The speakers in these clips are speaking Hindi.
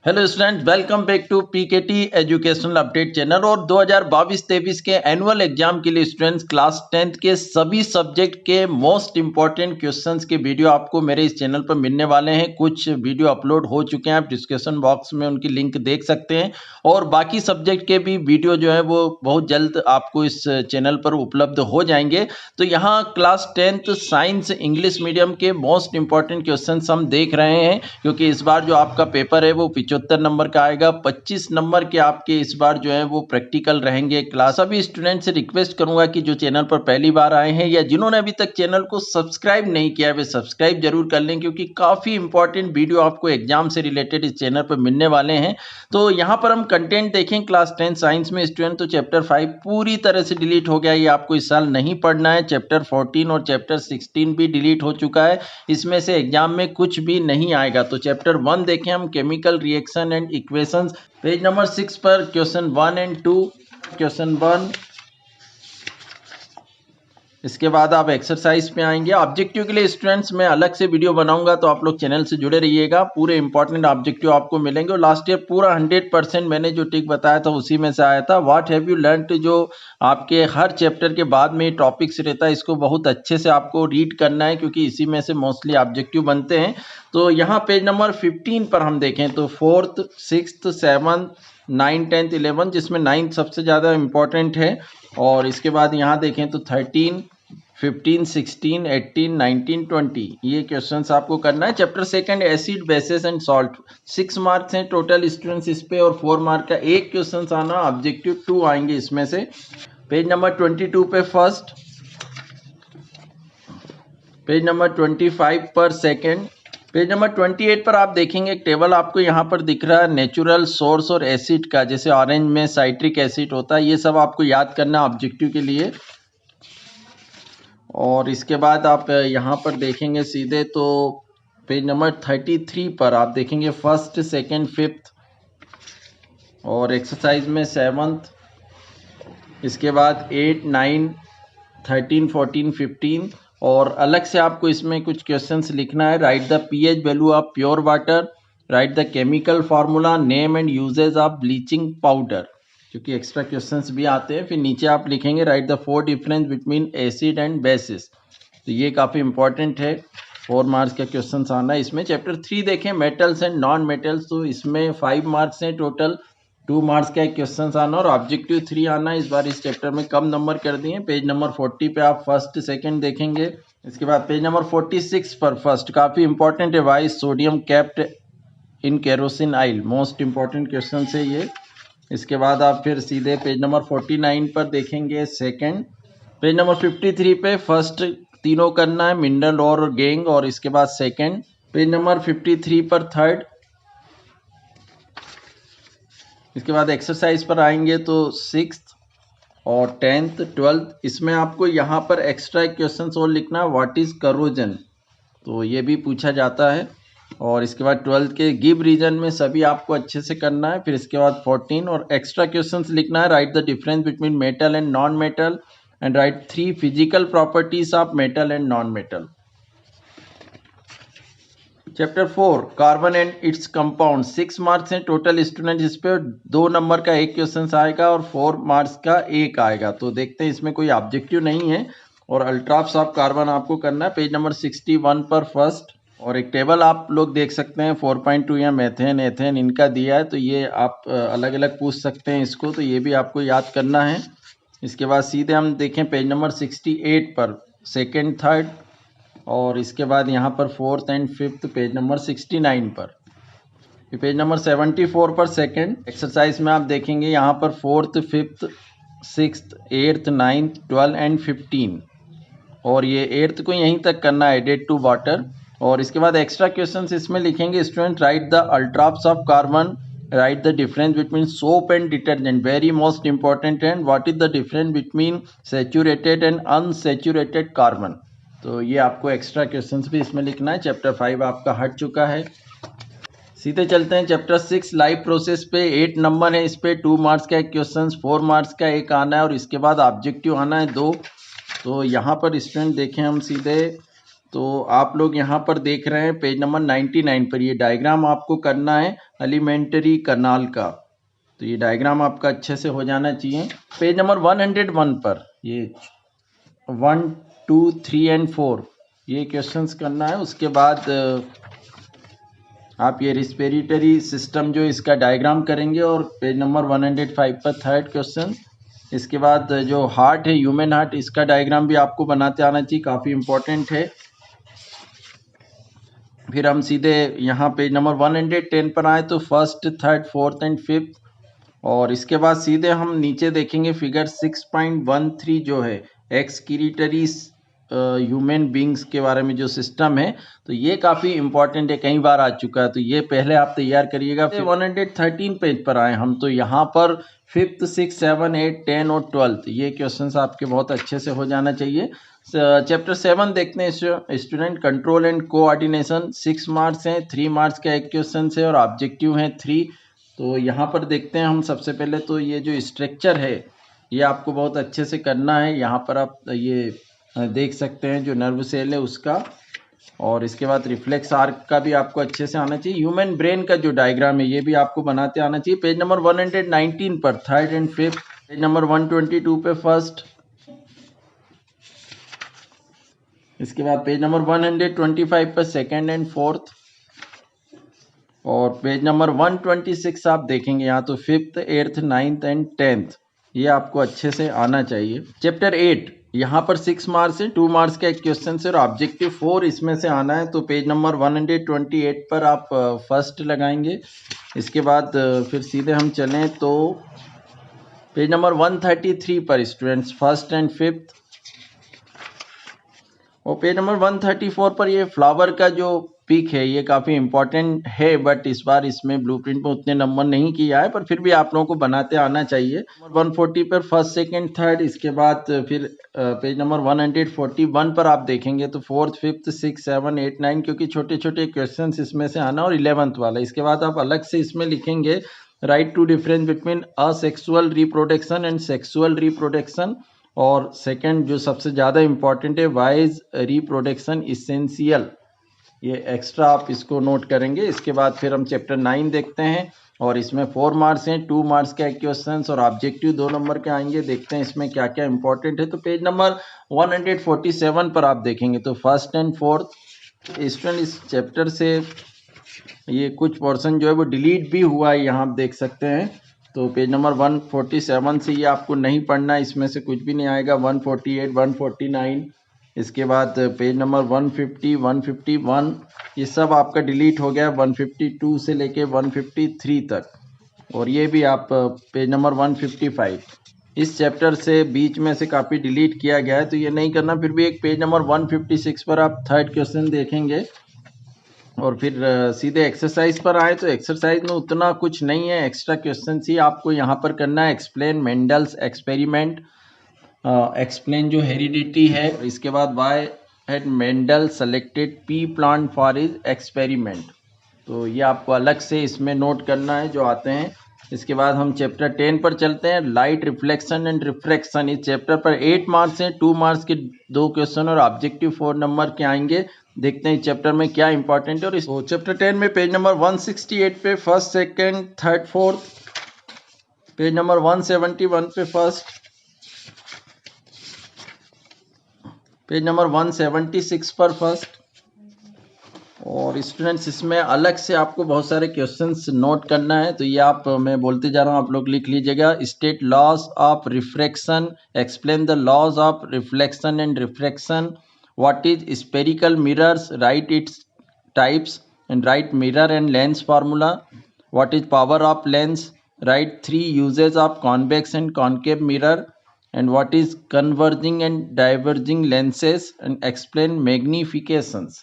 Hello student, welcome back to PKT educational update channel. और 2022-23 के एनुअल एग्जाम के लिए स्टूडेंट्स क्लास 10th के सभी सब्जेक्ट के मोस्ट इंपॉर्टेंट क्वेश्चंस के वीडियो आपको मेरे इस चैनल पर मिलने वाले हैं। कुछ वीडियो अपलोड हो चुके हैं, आप डिस्क्रिप्शन बॉक्स में उनकी लिंक देख सकते हैं। और बाकी सब्जेक्ट के भी वीडियो जो है वो बहुत जल्द आपको इस चैनल पर उपलब्ध हो जाएंगे। तो यहाँ class 10th science English medium के मोस्ट इंपॉर्टेंट क्वेश्चन हम देख रहे हैं, क्योंकि इस बार जो आपका पेपर है वो 75 नंबर का आएगा। 25 नंबर के आपके इस बार जो है वो प्रैक्टिकल रहेंगे। क्लास सभी स्टूडेंट से रिक्वेस्ट करूंगा कि जो चैनल पर पहली बार आए हैं या जिन्होंने अभी तक चैनल को सब्सक्राइब नहीं किया वे सब्सक्राइब जरूर कर लें, क्योंकि काफी इंपॉर्टेंट वीडियो आपको एग्जाम से रिलेटेड इस चैनल पर मिलने वाले हैं। तो यहाँ पर हम कंटेंट देखें क्लास 10 साइंस में स्टूडेंट, तो चैप्टर 5 पूरी तरह से डिलीट हो गया, ये आपको इस साल नहीं पढ़ना है। चैप्टर 14 और चैप्टर 16 भी डिलीट हो चुका है, इसमें से एग्जाम में कुछ भी नहीं आएगा। तो चैप्टर 1 देखें हम, chemical reaction and equations, page number 6 पर क्वेश्चन 1 एंड 2। क्वेश्चन 1, इसके बाद आप एक्सरसाइज पे आएंगे। ऑब्जेक्टिव के लिए स्टूडेंट्स मैं अलग से वीडियो बनाऊंगा, तो आप लोग चैनल से जुड़े रहिएगा। पूरे इंपॉर्टेंट ऑब्जेक्टिव आपको मिलेंगे। और लास्ट ईयर पूरा 100% मैंने जो टिक बताया था उसी में से आया था। व्हाट हैव यू लर्नड, जो आपके हर चैप्टर के बाद में टॉपिक्स रहता है, इसको बहुत अच्छे से आपको रीड करना है, क्योंकि इसी में से मोस्टली ऑब्जेक्टिव बनते हैं। तो यहाँ पेज नंबर 15 पर हम देखें तो 4th, 6th, 7th, 9th, 10th, 11th, जिसमें 9th सबसे ज़्यादा इंपॉर्टेंट है। और इसके बाद यहाँ देखें तो 13, 15, 16, 18, 19, 20 ये क्वेश्चंस आपको करना है। Chapter 2 acid, basis and salt, 6 marks हैं टोटल स्टूडेंट्स इस पे, और 4 मार्क का एक क्वेश्चन आना। ऑब्जेक्टिव 2 आएंगे इसमें से। पेज नंबर 22 पे फर्स्ट, पेज नंबर 25 पर सेकंड, पेज नंबर 28 पर आप देखेंगे एक टेबल आपको यहाँ पर दिख रहा है नेचुरल सोर्स और एसिड का। जैसे ऑरेंज में साइट्रिक एसिड होता है, ये सब आपको याद करना ऑब्जेक्टिव के लिए। और इसके बाद आप यहाँ पर देखेंगे सीधे तो पेज नंबर 33 पर आप देखेंगे फर्स्ट, सेकंड, फिफ्थ, और एक्सरसाइज में 7th, इसके बाद 8, 9, 13, 14, 15। और अलग से आपको इसमें कुछ क्वेश्चंस लिखना है। Write the pH value of pure water, write the chemical formula, name and uses of bleaching powder, क्योंकि एक्स्ट्रा क्वेश्चंस भी आते हैं। फिर नीचे आप लिखेंगे write the 4 difference between acid and bases, तो ये काफ़ी इंपॉर्टेंट है, 4 मार्क्स का क्वेश्चन आना है इसमें। चैप्टर 3 देखें मेटल्स एंड नॉन मेटल्स, तो इसमें 5 मार्क्स हैं टोटल, 2 मार्क्स का एक क्वेश्चन आना और ऑब्जेक्टिव 3 आना। इस बार इस चैप्टर में कम नंबर कर दिए। पेज नंबर 40 पे आप फर्स्ट, सेकंड देखेंगे। इसके बाद पेज नंबर 46 पर फर्स्ट, काफ़ी इंपॉर्टेंट है, why sodium kept in kerosene oil, most important question है ये। इसके बाद आप फिर सीधे पेज नंबर 49 पर देखेंगे सेकंड। पेज नंबर 53 पे फर्स्ट तीनों करना है, मिनरल और गैंग, और इसके बाद सेकंड। पेज नंबर 53 पर थर्ड। इसके बाद एक्सरसाइज पर आएंगे तो 6th और 10th, 12th, इसमें आपको यहाँ पर एक्स्ट्रा क्वेश्चंस और लिखना है। व्हाट इज करोजन, तो ये भी पूछा जाता है। और इसके बाद 12th के गिव रीजन में सभी आपको अच्छे से करना है। फिर इसके बाद 14 और एक्स्ट्रा क्वेश्चंस लिखना है। Write the difference between metal and non metal and right 3 physical properties of metal and non metal. Chapter 4 carbon and its compound, 6 marks हैं टोटल स्टूडेंट इस पे, 2 नंबर का एक क्वेश्चन आएगा और 4 मार्क्स का एक आएगा। तो देखते हैं, इसमें कोई ऑब्जेक्टिव नहीं है। और अल्ट्राप्स ऑफ कार्बन आपको करना है। पेज नंबर 61 पर फर्स्ट, और एक टेबल आप लोग देख सकते हैं 4.2 या मेथेन, एथेन इनका दिया है, तो ये आप अलग अलग पूछ सकते हैं इसको, तो ये भी आपको याद करना है। इसके बाद सीधे हम देखें पेज नंबर 68 पर सेकंड, थर्ड, और इसके बाद यहाँ पर 4th and 5th page number 69 पर। पेज नंबर 74 पर सेकंड एक्सरसाइज में आप देखेंगे यहाँ पर 4th, 5th, 6th, 8th, 9th, 12 and 15, और ये 8th को यहीं तक करना है, एडेड टू वाटर। और इसके बाद एक्स्ट्रा क्वेश्चंस इसमें लिखेंगे student. Write the allotropes of carbon, write the difference between soap and detergent, very most important, and what is the difference between saturated and unsaturated carbon. तो ये आपको एक्स्ट्रा क्वेश्चंस भी इसमें लिखना है। चैप्टर 5 आपका हट चुका है। सीधे चलते हैं चैप्टर 6 लाइव प्रोसेस पे। 8 नंबर है इस पे, 2 मार्क्स का एक क्वेश्चन, 4 मार्क्स का एक आना है, और इसके बाद ऑब्जेक्टिव आना है 2। तो यहाँ पर स्टूडेंट देखें हम सीधे तो आप लोग यहाँ पर देख रहे हैं पेज नंबर 99 पर ये डायग्राम आपको करना है एलिमेंट्री कैनाल का। तो ये डायग्राम आपका अच्छे से हो जाना चाहिए। पेज नंबर 101 पर ये 1, 2, 3 एंड 4 ये क्वेश्चंस करना है। उसके बाद आप ये रिस्पिरेटरी सिस्टम जो इसका डायग्राम करेंगे और पेज नंबर 105 पर थर्ड क्वेश्चन। इसके बाद जो हार्ट है, ह्यूमन हार्ट, इसका डायग्राम भी आपको बनाते आना चाहिए, काफ़ी इंपॉर्टेंट है। फिर हम सीधे यहाँ पेज नंबर 110 पर आए तो first, third, fourth and fifth. और इसके बाद सीधे हम नीचे देखेंगे फिगर 6.13 जो है एक्सक्रीटरी ह्यूमन बींग्स के बारे में जो सिस्टम है। तो ये काफ़ी इंपॉर्टेंट है, कई बार आ चुका है, तो ये पहले आप तैयार करिएगा। फिर 113 पेज पर आए हम, तो यहाँ पर 5th, 6th, 7th, 8th, 10th और 12th ये क्वेश्चंस आपके बहुत अच्छे से हो जाना चाहिए। चैप्टर 7 देखते हैं student, control and coordination. 6 marks हैं, 3 मार्क्स का एक क्वेश्चन है और ऑब्जेक्टिव है 3। तो यहाँ पर देखते हैं हम सबसे पहले तो ये जो स्ट्रक्चर है ये आपको बहुत अच्छे से करना है। यहाँ पर आप ये देख सकते हैं जो नर्व सेल है उसका, और इसके बाद रिफ्लेक्स आर्क का भी आपको अच्छे से आना चाहिए। ह्यूमन ब्रेन का जो डायग्राम है ये भी आपको बनाते आना चाहिए। पेज नंबर 119 पर third and fifth, page number 122 पे फर्स्ट, इसके बाद पेज नंबर 125 पर सेकेंड एंड फोर्थ, और पेज नंबर 126 आप देखेंगे यहाँ तो 5th, 8th, 9th and 10th ये आपको अच्छे से आना चाहिए। चैप्टर 8 यहाँ पर 6 मार्क्स है, 2 मार्क्स का एक क्वेश्चन है और ऑब्जेक्टिव 4 इसमें से आना है। तो पेज नंबर 128 पर आप फर्स्ट लगाएंगे। इसके बाद फिर सीधे हम चलें तो पेज नंबर 133 पर स्टूडेंट्स फर्स्ट एंड फिफ्थ, और पेज नंबर 134 पर ये फ्लावर का जो पिक है ये काफ़ी इंपॉर्टेंट है, बट इस बार इसमें ब्लूप्रिंट में उतने नंबर नहीं किया है, पर फिर भी आप लोगों को बनाते आना चाहिए। नंबर 140 पर फर्स्ट, सेकंड, थर्ड, इसके बाद फिर पेज नंबर 141 पर आप देखेंगे तो फोर्थ, फिफ्थ, 6, 7, 8, 9 क्योंकि छोटे छोटे क्वेश्चन इसमें से आना, और 11th वाला। इसके बाद आप अलग से इसमें लिखेंगे write two difference between asexual reproduction and sexual reproduction, और सेकंड जो सबसे ज़्यादा इंपॉर्टेंट है वाई इज रिप्रोडक्शन इसेंशियल, ये एक्स्ट्रा आप इसको नोट करेंगे। इसके बाद फिर हम चैप्टर 9 देखते हैं और इसमें 4 मार्क्स हैं, 2 मार्क्स का एक क्वेश्चन और ऑब्जेक्टिव 2 नंबर के आएंगे। देखते हैं इसमें क्या क्या इंपॉर्टेंट है। तो पेज नंबर 147 पर आप देखेंगे तो फर्स्ट एंड फोर्थ स्टूडेंट इस चैप्टर से ये कुछ पोर्शन जो है वो डिलीट भी हुआ है, यहाँ आप देख सकते हैं। तो पेज नंबर 147 से ये आपको नहीं पढ़ना है, इसमें से कुछ भी नहीं आएगा। 148, 149, इसके बाद पेज नंबर 150, 151 ये सब आपका डिलीट हो गया 152 से लेके 153 तक, और ये भी आप पेज नंबर 155 इस चैप्टर से बीच में से काफ़ी डिलीट किया गया है, तो ये नहीं करना। फिर भी एक पेज नंबर 156 पर आप थर्ड क्वेश्चन देखेंगे और फिर सीधे एक्सरसाइज पर आए तो एक्सरसाइज में उतना कुछ नहीं है, एक्स्ट्रा क्वेश्चन ही आपको यहाँ पर करना है। एक्सप्लेन मेंडल्स एक्सपेरिमेंट, एक्सप्लेन जो हेरिडिटी है, इसके बाद why had Mendel selected pea plant for his experiment, तो ये आपको अलग से इसमें नोट करना है जो आते हैं। इसके बाद हम चैप्टर 10 पर चलते हैं, लाइट रिफ्लेक्शन एंड रिफ्रैक्शन। इस चैप्टर पर 8 मार्क्स हैं, 2 मार्क्स के 2 क्वेश्चन और ऑब्जेक्टिव 4 नंबर के आएंगे। देखते हैं इस चैप्टर में क्या इंपॉर्टेंट है। और इस चैप्टर 10 में पेज नंबर 168 पे first, second, third, fourth, page number 171 पे फर्स्ट, पेज नंबर 176 पर फर्स्ट, और स्टूडेंट्स इसमें अलग से आपको बहुत सारे क्वेश्चंस नोट करना है, तो ये आप मैं बोलते जा रहा हूँ, आप लोग लिख लीजिएगा। State laws of refraction, explain the laws of reflection and refraction, what is spherical mirrors, write its types and write mirror and lens formula, what is power of lens, write 3 uses of convex and concave mirror, and what is converging and diverging lenses, and explain magnifications।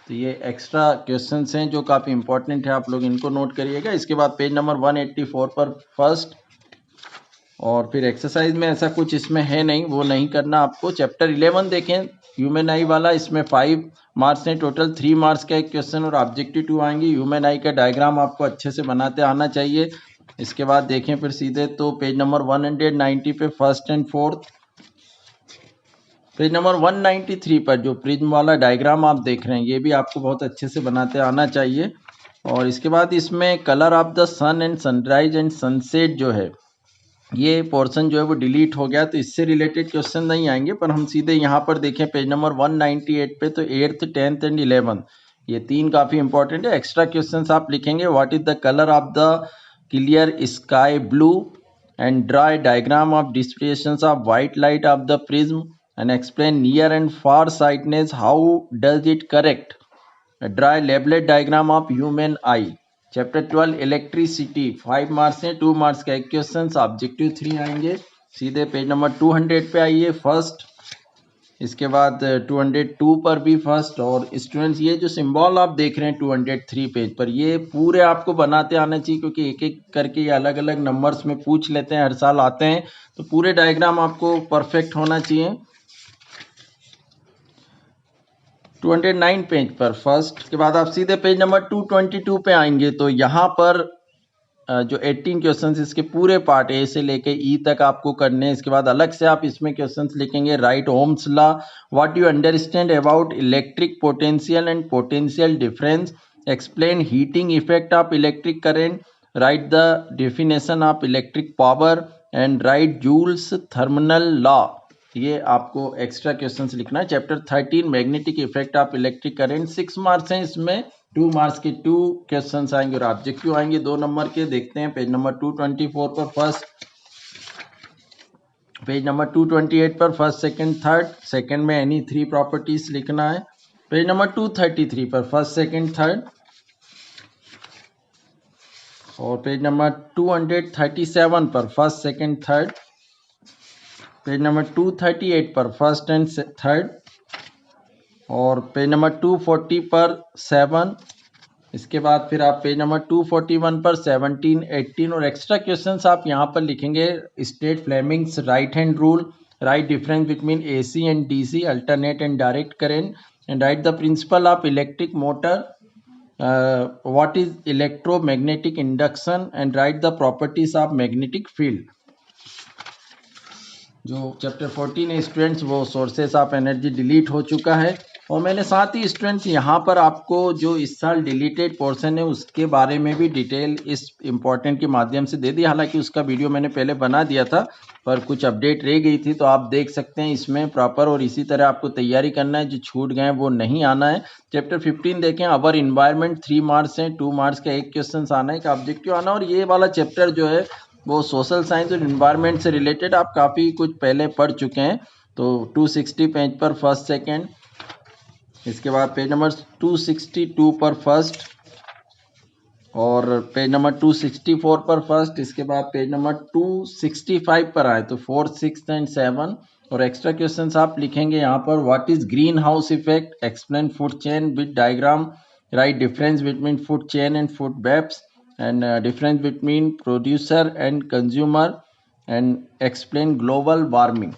तो ये एक्स्ट्रा क्वेश्चंस हैं जो काफ़ी इंपॉर्टेंट है, आप लोग इनको नोट करिएगा। इसके बाद पेज नंबर 184 पर फर्स्ट, और फिर एक्सरसाइज में ऐसा कुछ इसमें है नहीं, वो नहीं करना आपको। चैप्टर 11 देखें, ह्यूमन आई वाला, इसमें 5 मार्क्स हैं टोटल, 3 मार्क्स का एक क्वेश्चन और ऑब्जेक्टिव 2 आएंगे। ह्यूमन आई का डायग्राम आपको अच्छे से बनाते आना चाहिए। इसके बाद देखें फिर सीधे तो पेज नंबर 190 पे first and fourth, page number 193 पर जो प्रिज्म वाला डायग्राम आप देख रहे हैं ये भी आपको बहुत अच्छे से बनाते आना चाहिए। और इसके बाद इसमें colour of the sun and sunrise and sunset जो है ये पोर्शन जो है वो डिलीट हो गया, तो इससे रिलेटेड क्वेश्चन नहीं आएंगे, पर हम सीधे यहाँ पर देखें पेज नंबर 198 पे तो 8th 10th एंड 11th ये तीन काफ़ी इंपॉर्टेंट है। एक्स्ट्रा क्वेश्चंस आप लिखेंगे what is the colour of the clear sky blue and draw diagram of dispersions of white light of the prism and explain near and far sightedness how does it correct draw labelled diagram of human eye. Chapter 12 electricity 5 marks है, 2 मार्क्स का एक क्वेश्चन, ऑब्जेक्टिव 3 आएंगे। सीधे पेज नंबर 200 पे आइए फर्स्ट, इसके बाद 202 पर भी फर्स्ट। और स्टूडेंट्स ये जो सिंबल आप देख रहे हैं 203 पेज पर ये पूरे आपको बनाते आना चाहिए, क्योंकि एक एक करके ये अलग अलग नंबर्स में पूछ लेते हैं, हर साल आते हैं, तो पूरे डायग्राम आपको परफेक्ट होना चाहिए। 209 पेज पर फर्स्ट के बाद आप सीधे पेज नंबर 222 पे आएंगे तो यहाँ पर जो 18 क्वेश्चंस इसके पूरे पार्ट ए से लेके ई तक आपको करने हैं। इसके बाद अलग से आप इसमें क्वेश्चंस लिखेंगे write Ohm's law, what you understand about electric potential and potential difference, explain heating effect of electric current, write the definition of electric power and write Joule's thermal law. ये आपको एक्स्ट्रा क्वेश्चंस लिखना है। Chapter 13 magnetic effect of electric current 6 marks हैं, इसमें 2 मार्क्स के 2 क्वेश्चंस आएंगे और ऑब्जेक्टिव आएंगे 2 नंबर के। देखते हैं पेज नंबर 224 पर फर्स्ट, पेज नंबर 228 पर फर्स्ट सेकंड थर्ड, सेकंड में एनी 3 प्रॉपर्टीज लिखना है। पेज नंबर 233 पर फर्स्ट सेकंड थर्ड, और पेज नंबर 237 पर first second third, page number 238 पर फर्स्ट एंड थर्ड, और पेज नंबर 240 पर 7। इसके बाद फिर आप पेज नंबर 241 पर 17 18 और एक्स्ट्रा क्वेश्चंस आप यहाँ पर लिखेंगे। State Fleming's right hand rule, right difference between AC and DC, alternate and direct current, and right the principle of electric motor, what is electromagnetic induction, and right the properties of magnetic field. जो चैप्टर 14 है स्टूडेंट्स वो सोर्सेस ऑफ एनर्जी डिलीट हो चुका है, और मैंने साथ ही स्टूडेंट्स यहाँ पर आपको जो इस साल डिलीटेड पोर्शन है उसके बारे में भी डिटेल इस इम्पोर्टेंट के माध्यम से दे दी। हालांकि उसका वीडियो मैंने पहले बना दिया था पर कुछ अपडेट रह गई थी, तो आप देख सकते हैं इसमें प्रॉपर, और इसी तरह आपको तैयारी करना है, जो छूट गए वो नहीं आना है। चैप्टर 15 देखें, अवर इन्वायरमेंट 3 मार्क्स हैं, 2 मार्क्स का एक क्वेश्चन आना है, एक ऑब्जेक्टिव आना। और ये वाला चैप्टर जो है वो सोशल साइंस और इन्वायरमेंट से रिलेटेड आप काफ़ी कुछ पहले पढ़ चुके हैं। तो 260 पेज पर फर्स्ट सेकंड, इसके बाद पेज नंबर 262 पर फर्स्ट, और पेज नंबर 264 पर फर्स्ट, इसके बाद पेज नंबर 265 पर आए तो 4th 6th एंड 7। और एक्स्ट्रा क्वेश्चंस आप लिखेंगे यहाँ पर what is greenhouse effect, explain food chain with diagram, write difference between food chain and food webs, and difference between producer and consumer, and explain global warming।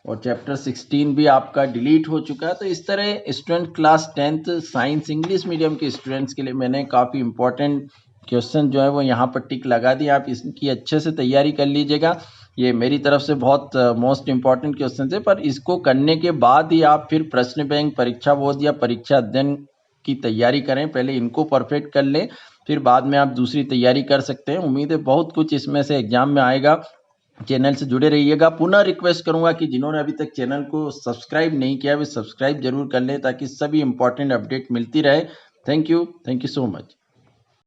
और चैप्टर 16 भी आपका डिलीट हो चुका है। तो इस तरह student class 10th science English medium के स्टूडेंट्स के लिए मैंने काफ़ी इंपॉर्टेंट क्वेश्चन जो है वो यहाँ पर टिक लगा दिया। आप इसकी अच्छे से तैयारी कर लीजिएगा। ये मेरी तरफ से बहुत मोस्ट इंपॉर्टेंट क्वेश्चन है, पर इसको करने के बाद ही आप फिर प्रश्न बैंक, परीक्षा बोध या परीक्षा अध्ययन की तैयारी करें। पहले इनको परफेक्ट कर लें, फिर बाद में आप दूसरी तैयारी कर सकते हैं। उम्मीद है बहुत कुछ इसमें से एग्जाम में आएगा। चैनल से जुड़े रहिएगा। पुनः रिक्वेस्ट करूंगा कि जिन्होंने अभी तक चैनल को सब्सक्राइब नहीं किया वे सब्सक्राइब जरूर कर लें, ताकि सभी इंपॉर्टेंट अपडेट मिलती रहे। Thank you so much.